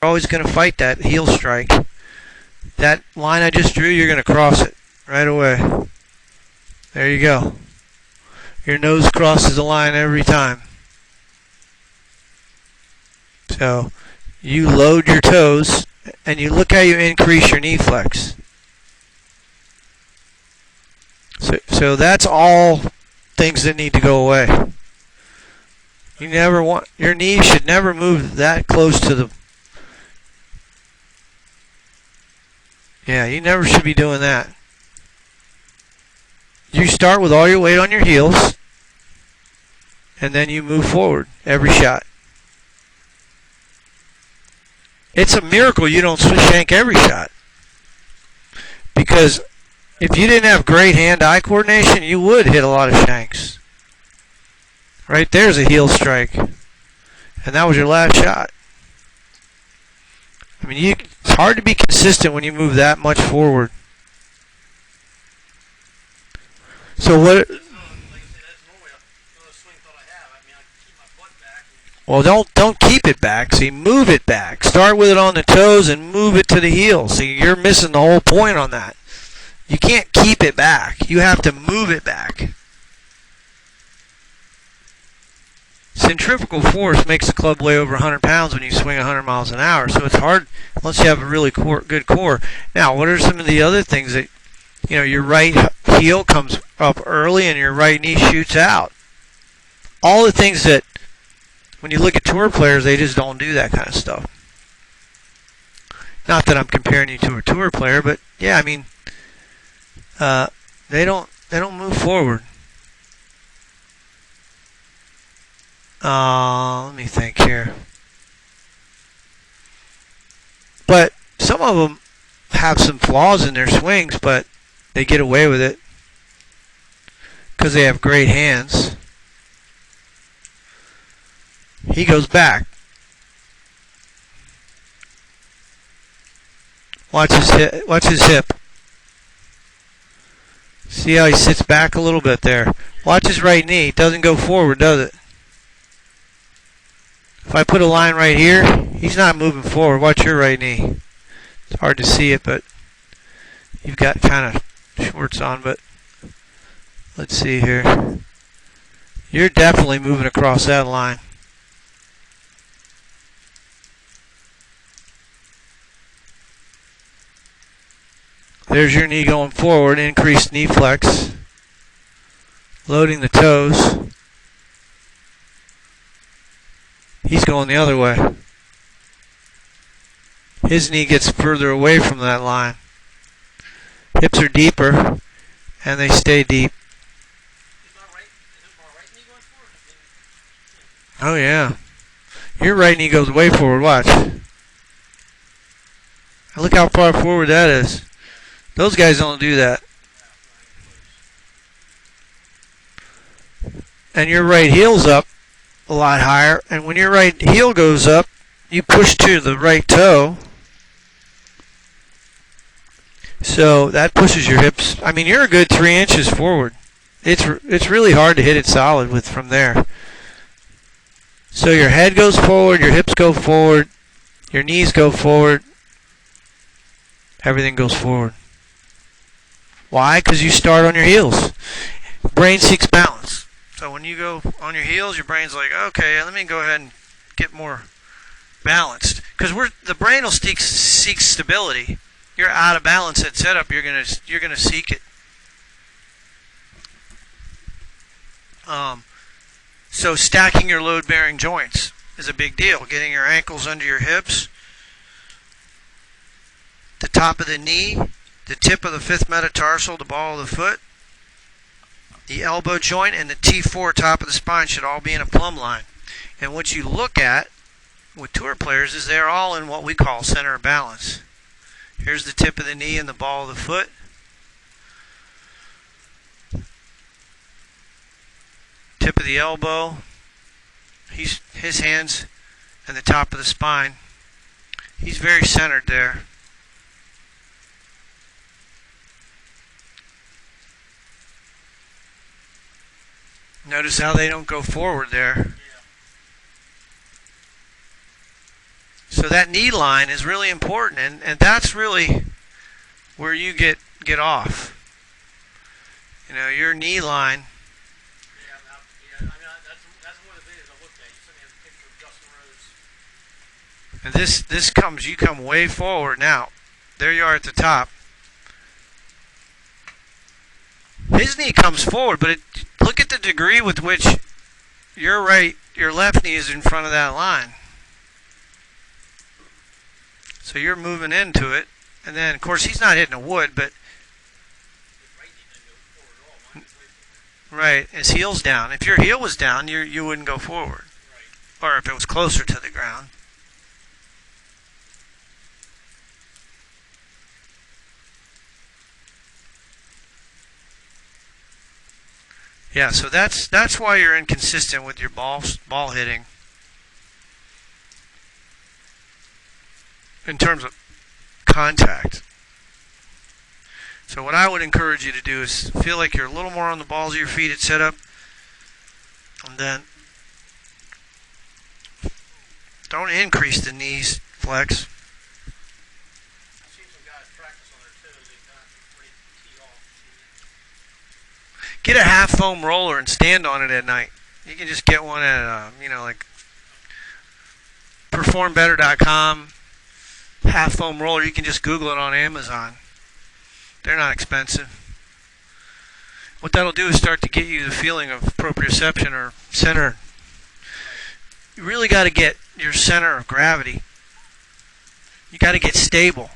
always going to fight that heel strike. That line I just drew, you're going to cross it right away. There you go. Your nose crosses the line every time. So you load your toes, and you look how you increase your knee flex. So that's all things that need to go away. Your knee should never move that close to the. Yeah, you never should be doing that. You start with all your weight on your heels, and then you move forward every shot. It's a miracle you don't shank every shot. Because if you didn't have great hand-eye coordination, you would hit a lot of shanks. Right there's a heel strike. And that was your last shot. I mean, it's hard to be consistent when you move that much forward. So what... Well, don't keep it back. See, move it back. Start with it on the toes and move it to the heel. See, you're missing the whole point on that. You can't keep it back. You have to move it back. Centrifugal force makes the club weigh over 100 pounds when you swing 100 miles an hour. So it's hard unless you have a really good core. Now, what are some of the other things that, your right heel comes up early and your right knee shoots out? All the things that, when you look at tour players, they just don't do that kind of stuff. Not that I'm comparing you to a tour player, but yeah, I mean, they don't move forward. Let me think here. But some of them have some flaws in their swings, but they get away with it because they have great hands. He goes back. Watch his hip. See how he sits back a little bit there. Watch his right knee. It doesn't go forward, does it? If I put a line right here, he's not moving forward. Watch your right knee. It's hard to see it, but you've got kind of shorts on, but let's see here. You're definitely moving across that line. There's your knee going forward, increased knee flex. Loading the toes. He's going the other way. His knee gets further away from that line. Hips are deeper, and they stay deep. Oh, yeah. Your right knee goes way forward. Watch. Look how far forward that is. Those guys don't do that. And your right heel's up a lot higher. And when your right heel goes up, you push to the right toe. So that pushes your hips. I mean, you're a good 3 inches forward. It's really hard to hit it solid from there. So your head goes forward, your hips go forward, your knees go forward. Everything goes forward. Why? Because you start on your heels. Brain seeks balance. So when you go on your heels, your brain's like, okay, let me go ahead and get more balanced. Because the brain will seek stability. You're out of balance at setup. You're gonna seek it. So stacking your load-bearing joints is a big deal. Getting your ankles under your hips, the top of the knee, the tip of the fifth metatarsal, the ball of the foot, the elbow joint, and the T4 top of the spine should all be in a plumb line. And what you look at with tour players is they're all in what we call center of balance. Here's the tip of the knee and the ball of the foot. Tip of the elbow. His hands and the top of the spine. He's very centered there. Notice how they don't go forward there. So that knee line is really important, and that's really where you get off. You know, your knee line. Yeah, I mean, that's one of the videos I looked at. You sent me a picture of Justin Rose. And you come way forward now. There you are at the top. His knee comes forward, but look at the degree with which your left knee is in front of that line. So you're moving into it, and then of course he's not hitting the wood, but right, his heel's down. If your heel was down, you wouldn't go forward, or if it was closer to the ground. Yeah, so that's why you're inconsistent with your ball hitting in terms of contact. So what I would encourage you to do is feel like you're a little more on the balls of your feet at setup, and then don't increase the knees flex. Get a half foam roller and stand on it at night. You can just get one at like performbetter.com. Half foam roller. You can just Google it on Amazon. They're not expensive. What that'll do is start to get you the feeling of proprioception or center. You really got to get your center of gravity. You got to get stable.